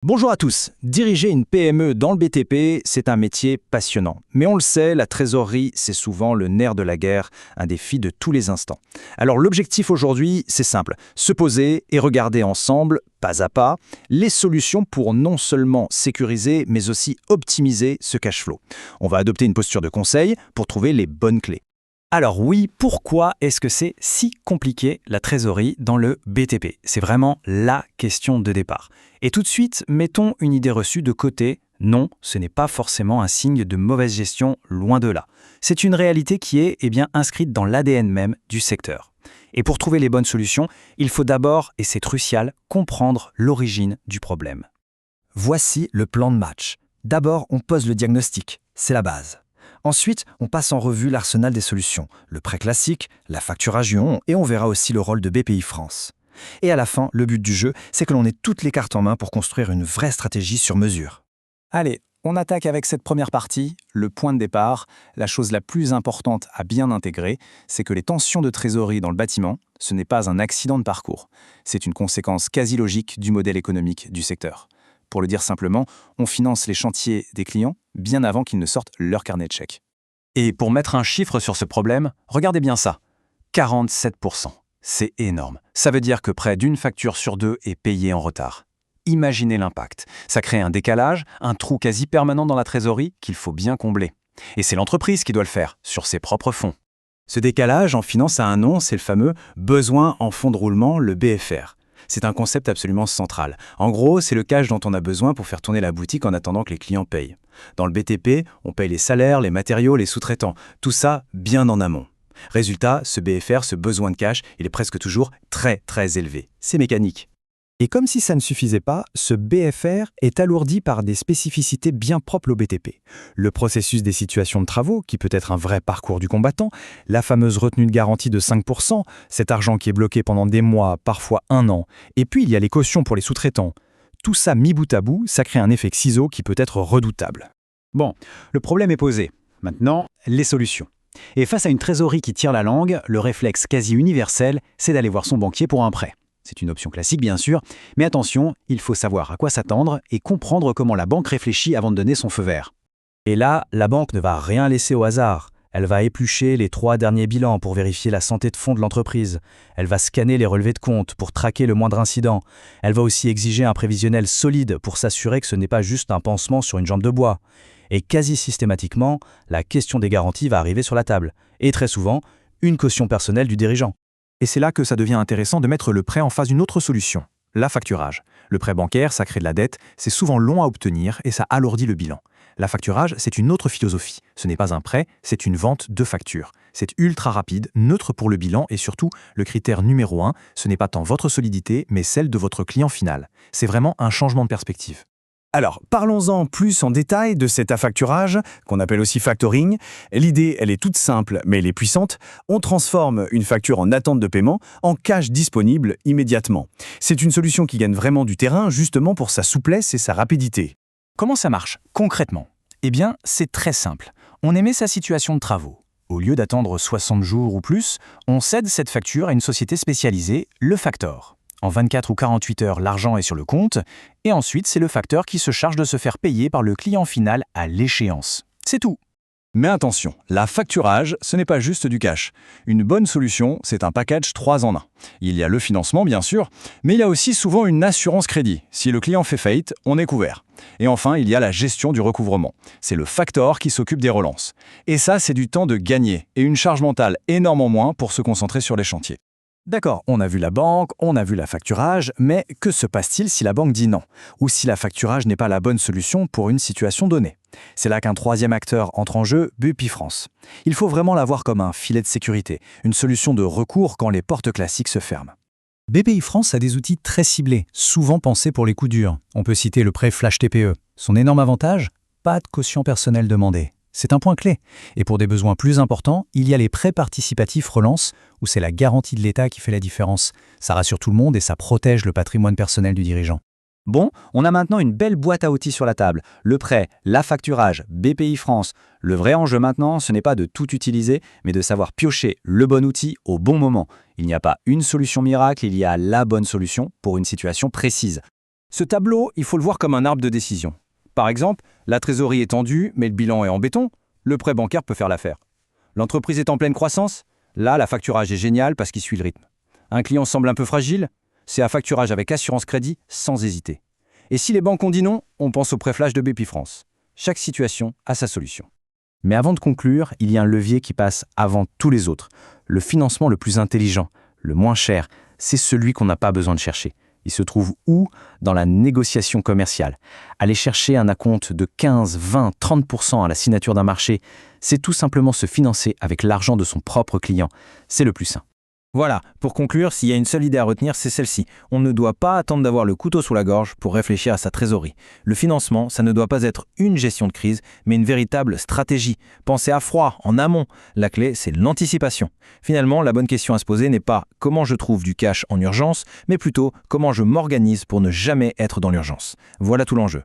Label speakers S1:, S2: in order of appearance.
S1: Bonjour à tous. Diriger une PME dans le BTP, c'est un métier passionnant. Mais on le sait, la trésorerie, c'est souvent le nerf de la guerre, un défi de tous les instants. Alors l'objectif aujourd'hui, c'est simple, se poser et regarder ensemble, pas à pas, les solutions pour non seulement sécuriser, mais aussi optimiser ce cash flow. On va adopter une posture de conseil pour trouver les bonnes clés.
S2: Alors oui, pourquoi est-ce que c'est si compliqué la trésorerie dans le BTP? C'est vraiment la question de départ. Et tout de suite, mettons une idée reçue de côté. Non, ce n'est pas forcément un signe de mauvaise gestion, loin de là. C'est une réalité qui est inscrite dans l'ADN même du secteur. Et pour trouver les bonnes solutions, il faut d'abord, et c'est crucial, comprendre l'origine du problème.
S3: Voici le plan de match. D'abord, on pose le diagnostic, c'est la base. Ensuite, on passe en revue l'arsenal des solutions, le prêt classique, la facturation, et on verra aussi le rôle de BPI France. Et à la fin, le but du jeu, c'est que l'on ait toutes les cartes en main pour construire une vraie stratégie sur mesure.
S2: Allez, on attaque avec cette première partie, le point de départ. La chose la plus importante à bien intégrer, c'est que les tensions de trésorerie dans le bâtiment, ce n'est pas un accident de parcours. C'est une conséquence quasi logique du modèle économique du secteur. Pour le dire simplement, on finance les chantiers des clients bien avant qu'ils ne sortent leur carnet de chèques. Et pour mettre un chiffre sur ce problème, regardez bien ça. 47%. C'est énorme. Ça veut dire que près d'une facture sur deux est payée en retard. Imaginez l'impact. Ça crée un décalage, un trou quasi permanent dans la trésorerie qu'il faut bien combler. Et c'est l'entreprise qui doit le faire, sur ses propres fonds.
S1: Ce décalage en finance a un nom, c'est le fameux besoin en fonds de roulement, le BFR. C'est un concept absolument central. En gros, c'est le cash dont on a besoin pour faire tourner la boutique en attendant que les clients payent. Dans le BTP, on paye les salaires, les matériaux, les sous-traitants. Tout ça bien en amont. Résultat, ce BFR, ce besoin de cash, il est presque toujours très élevé. C'est mécanique.
S3: Et comme si ça ne suffisait pas, ce BFR est alourdi par des spécificités bien propres au BTP. Le processus des situations de travaux, qui peut être un vrai parcours du combattant, la fameuse retenue de garantie de 5%, cet argent qui est bloqué pendant des mois, parfois un an, et puis il y a les cautions pour les sous-traitants. Tout ça mis bout à bout, ça crée un effet ciseau qui peut être redoutable.
S2: Bon, le problème est posé. Maintenant, les solutions. Et face à une trésorerie qui tire la langue, le réflexe quasi universel, c'est d'aller voir son banquier pour un prêt. C'est une option classique bien sûr, mais attention, il faut savoir à quoi s'attendre et comprendre comment la banque réfléchit avant de donner son feu vert.
S3: Et là, la banque ne va rien laisser au hasard. Elle va éplucher les 3 derniers bilans pour vérifier la santé de fonds de l'entreprise. Elle va scanner les relevés de compte pour traquer le moindre incident. Elle va aussi exiger un prévisionnel solide pour s'assurer que ce n'est pas juste un pansement sur une jambe de bois. Et quasi systématiquement, la question des garanties va arriver sur la table. Et très souvent, une caution personnelle du dirigeant.
S4: Et c'est là que ça devient intéressant de mettre le prêt en face d'une autre solution, la facturage. Le prêt bancaire, ça crée de la dette, c'est souvent long à obtenir et ça alourdit le bilan. La facturage, c'est une autre philosophie. Ce n'est pas un prêt, c'est une vente de facture. C'est ultra rapide, neutre pour le bilan et surtout, le critère numéro 1, ce n'est pas tant votre solidité, mais celle de votre client final. C'est vraiment un changement de perspective.
S1: Alors, parlons-en plus en détail de cet affacturage, qu'on appelle aussi factoring. L'idée, elle est toute simple, mais elle est puissante. On transforme une facture en attente de paiement en cash disponible immédiatement. C'est une solution qui gagne vraiment du terrain, justement pour sa souplesse et sa rapidité.
S2: Comment ça marche concrètement? Eh bien, c'est très simple. On émet sa situation de travaux. Au lieu d'attendre 60 jours ou plus, on cède cette facture à une société spécialisée, le factor. En 24 ou 48 heures, l'argent est sur le compte, et ensuite, c'est le facteur qui se charge de se faire payer par le client final à l'échéance. C'est tout.
S1: Mais attention, la facturage, ce n'est pas juste du cash. Une bonne solution, c'est un package 3 en 1. Il y a le financement, bien sûr, mais il y a aussi souvent une assurance crédit. Si le client fait faillite, on est couvert. Et enfin, il y a la gestion du recouvrement. C'est le factor qui s'occupe des relances. Et ça, c'est du temps de gagner, et une charge mentale énormément moins pour se concentrer sur les chantiers.
S3: D'accord, on a vu la banque, on a vu la facturage, mais que se passe-t-il si la banque dit non? Ou si la facturage n'est pas la bonne solution pour une situation donnée? C'est là qu'un troisième acteur entre en jeu, BPI France. Il faut vraiment la voir comme un filet de sécurité, une solution de recours quand les portes classiques se ferment. BPI France a des outils très ciblés, souvent pensés pour les coups durs. On peut citer le prêt Flash TPE. Son énorme avantage? Pas de caution personnelle demandée. C'est un point clé. Et pour des besoins plus importants, il y a les prêts participatifs relance, où c'est la garantie de l'État qui fait la différence. Ça rassure tout le monde et ça protège le patrimoine personnel du dirigeant.
S2: Bon, on a maintenant une belle boîte à outils sur la table. Le prêt, la facturage, BPI France. Le vrai enjeu maintenant, ce n'est pas de tout utiliser, mais de savoir piocher le bon outil au bon moment. Il n'y a pas une solution miracle, il y a la bonne solution pour une situation précise.
S1: Ce tableau, il faut le voir comme un arbre de décision. Par exemple, la trésorerie est tendue, mais le bilan est en béton, le prêt bancaire peut faire l'affaire. L'entreprise est en pleine croissance, là, la facturage est génial parce qu'il suit le rythme. Un client semble un peu fragile, c'est à facturage avec assurance crédit sans hésiter. Et si les banques ont dit non, on pense au prêt flash de Bpifrance. Chaque situation a sa solution.
S3: Mais avant de conclure, il y a un levier qui passe avant tous les autres. Le financement le plus intelligent, le moins cher, c'est celui qu'on n'a pas besoin de chercher. Il se trouve où? Dans la négociation commerciale. Aller chercher un acompte de 15, 20, 30% à la signature d'un marché, c'est tout simplement se financer avec l'argent de son propre client. C'est le plus sain.
S4: Voilà, pour conclure, s'il y a une seule idée à retenir, c'est celle-ci. On ne doit pas attendre d'avoir le couteau sous la gorge pour réfléchir à sa trésorerie. Le financement, ça ne doit pas être une gestion de crise, mais une véritable stratégie. Pensez à froid, en amont. La clé, c'est l'anticipation. Finalement, la bonne question à se poser n'est pas comment je trouve du cash en urgence, mais plutôt comment je m'organise pour ne jamais être dans l'urgence. Voilà tout l'enjeu.